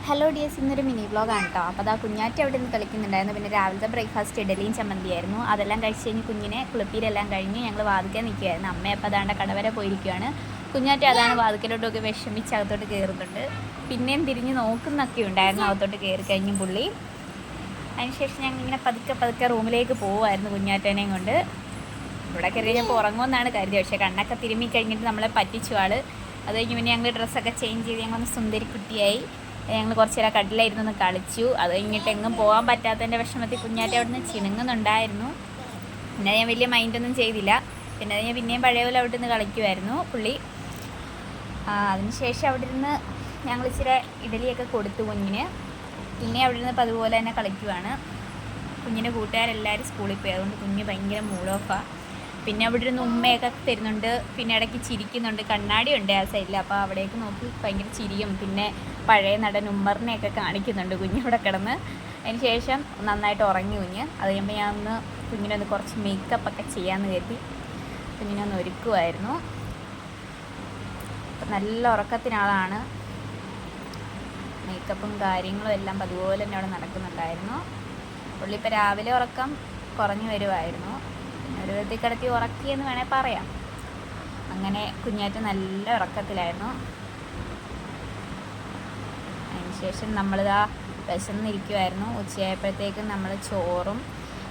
Hello dears, ഇന്നൊരു mini വ്ളോഗാണ് കേട്ടോ. അപ്പോൾ അതാ കുഞ്ഞാറ്റി അവിടെ നിന്ന് കളിക്കുന്നുണ്ടായിരുന്നു. പിന്നെ രാവിലത്തെ ബ്രേക്ക്ഫാസ്റ്റ് ഇഡലിയും ചമ്മന്തിയായിരുന്നു. അതെല്ലാം കഴിച്ച് കഴിഞ്ഞ് കുഞ്ഞിനെ കുളിപ്പീരെല്ലാം കഴിഞ്ഞ് ഞങ്ങൾ വാതിക്കാൻ നിൽക്കുമായിരുന്നു. അമ്മ അപ്പോൾ അതാണ്ട് കടവര പോയിരിക്കുകയാണ്. കുഞ്ഞാറ്റി അതാണ് വാതിക്കലോട്ടൊക്കെ വിഷമിച്ച് അകത്തോട്ട് കയറുന്നുണ്ട്. പിന്നെയും തിരിഞ്ഞ് നോക്കുന്നൊക്കെ ഉണ്ടായിരുന്നു അകത്തോട്ട് കയറി കഴിഞ്ഞ് പുള്ളി. അതിനുശേഷം ഞങ്ങൾ ഇങ്ങനെ പതുക്കെ റൂമിലേക്ക് പോകുമായിരുന്നു കുഞ്ഞാറ്റേനെയും കൊണ്ട്. ഇവിടെ കയറി കഴിഞ്ഞപ്പോൾ ഉറങ്ങുമെന്നാണ് കരുതിയത്. പക്ഷേ കണ്ണൊക്കെ തിരുമ്മി കഴിഞ്ഞിട്ട് നമ്മളെ പറ്റിച്ചു ആൾ. അത് കഴിഞ്ഞ് പിന്നെ ഞങ്ങൾ ഡ്രസ്സൊക്കെ ചേഞ്ച് ചെയ്ത് ഞങ്ങളൊന്ന് സുന്ദരിക്കുട്ടിയായി. ഞങ്ങൾ കുറച്ച് നേരം കട്ടിലായിരുന്നു ഒന്ന് കളിച്ചു. അത് കഴിഞ്ഞിട്ട് എങ്ങും പോകാൻ പറ്റാത്തതിൻ്റെ വിഷമത്തിൽ കുഞ്ഞാറ്റ അവിടെ നിന്ന് ചിണുങ്ങുന്നുണ്ടായിരുന്നു. പിന്നെ ഞാൻ വലിയ മൈൻഡൊന്നും ചെയ്തില്ല. പിന്നെ ഞാൻ പിന്നെയും പഴയ പോലെ അവിടെ നിന്ന് കളിക്കുമായിരുന്നു പുള്ളി. അതിനുശേഷം അവിടെ നിന്ന് ഞങ്ങൾ ഇച്ചിരി ഇഡലിയൊക്കെ കൊടുത്തു കുഞ്ഞിന്. പിന്നെ അവിടെ നിന്ന് അതുപോലെ തന്നെ കളിക്കുവാണ്. കുഞ്ഞിൻ്റെ കൂട്ടുകാരെല്ലാവരും സ്കൂളിൽ പോയി. അതുകൊണ്ട് കുഞ്ഞ് ഭയങ്കര മൂഡ് ഓഫാണ്. പിന്നെ അവിടെ ഇരുന്ന് ഉമ്മയൊക്കെ തരുന്നുണ്ട്. പിന്നെ ഇടയ്ക്ക് ചിരിക്കുന്നുണ്ട്. കണ്ണാടി ഉണ്ട് ആ സൈഡിൽ. അപ്പോൾ അവിടേക്ക് നോക്കി ഭയങ്കര ചിരിയും. പിന്നെ പഴയ നടൻ ഉമ്മറിനെയൊക്കെ കാണിക്കുന്നുണ്ട് കുഞ്ഞിവിടെ കിടന്ന്. അതിന് ശേഷം നന്നായിട്ട് ഉറങ്ങി കുഞ്ഞ്. അത് കഴിയുമ്പോൾ ഞാൻ ഒന്ന് കുഞ്ഞിനൊന്ന് കുറച്ച് മേക്കപ്പൊക്കെ ചെയ്യാമെന്ന് കരുതി കുഞ്ഞിനൊന്ന് ഒരുക്കുമായിരുന്നു. നല്ല ഉറക്കത്തിനാളാണ്. മേക്കപ്പും കാര്യങ്ങളും എല്ലാം അതുപോലെ തന്നെ അവിടെ നടക്കുന്നുണ്ടായിരുന്നു. പുള്ളി ഇപ്പോൾ രാവിലെ ഉറക്കം കുറഞ്ഞു വരുമായിരുന്നു. പിന്നെ ഒരു വിധത്തിൽ കിടത്തി ഉറക്കിയെന്ന് വേണേൽ പറയാം. അങ്ങനെ കുഞ്ഞാറ്റ് നല്ല ഉറക്കത്തിലായിരുന്നു. അതിനുശേഷം നമ്മളിതാ വിശന്നിരിക്കുമായിരുന്നു. ഉച്ചയായപ്പോഴത്തേക്കും നമ്മൾ ചോറും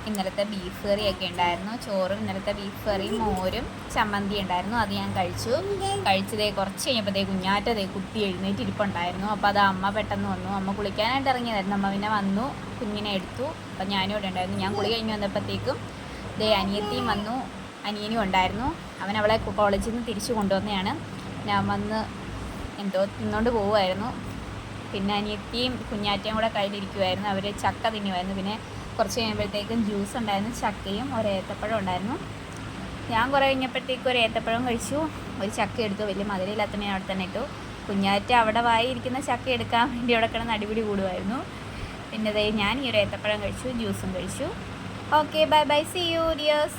ഇന്നലത്തെ ബീഫ് കറിയൊക്കെ ഉണ്ടായിരുന്നു. ചോറും ഇന്നലത്തെ ബീഫ് കറിയും മോരും ചമ്മന്തി ഉണ്ടായിരുന്നു. അത് ഞാൻ കഴിച്ചതേ കുറച്ച് കഴിഞ്ഞപ്പോഴത്തേക്ക് കുഞ്ഞാറ്റതേ കുത്തി എഴുന്നേറ്റ് ഇരിപ്പുണ്ടായിരുന്നു. അപ്പോൾ അത് അമ്മ പെട്ടെന്ന് വന്നു. അമ്മ കുളിക്കാനായിട്ട് ഇറങ്ങിയതായിരുന്നു. അമ്മ പിന്നെ വന്നു കുഞ്ഞിനെ എടുത്തു. അപ്പം ഞാനും ഇവിടെ ഉണ്ടായിരുന്നു. ഞാൻ കുളി കഴിഞ്ഞ് വന്നപ്പോഴത്തേക്കും അനിയത്തിയും വന്നു, അനിയനും ഉണ്ടായിരുന്നു. അവൻ അവളെ കോളേജിൽ നിന്ന് തിരിച്ചു കൊണ്ടുവന്നതാണ്. ഞാൻ വന്ന് എന്തോ തിന്നുകൊണ്ട് പോവുമായിരുന്നു. പിന്നെ അനിയത്തിയും കുഞ്ഞാറ്റയും കൂടെ കയ്യിലിരിക്കുമായിരുന്നു. അവർ ചക്ക തിന്നുമായിരുന്നു. പിന്നെ കുറച്ച് കഴിയുമ്പോഴത്തേക്കും ജ്യൂസ് ഉണ്ടായിരുന്നു. ചക്കയും ഒരു ഏത്തപ്പഴം ഉണ്ടായിരുന്നു. ഞാൻ കുറേ കഴിഞ്ഞപ്പോഴത്തേക്കും ഒരു ഏത്തപ്പഴം കഴിച്ചു. ഒരു ചക്ക എടുത്തു. വലിയ മധുരയില്ലാത്ത ഞാൻ അവിടെ തന്നെ ഇട്ടു. കുഞ്ഞാറ്റ അവിടെ വായിരിക്കുന്ന ചക്ക എടുക്കാൻ വേണ്ടി അവിടെ കിടന്ന് അടിപിടി കൂടുമായിരുന്നു. പിന്നെ ഞാൻ ഈ ഒരു ഏത്തപ്പഴം കഴിച്ചു, ജ്യൂസും കഴിച്ചു. Okay, bye bye. See you, dears.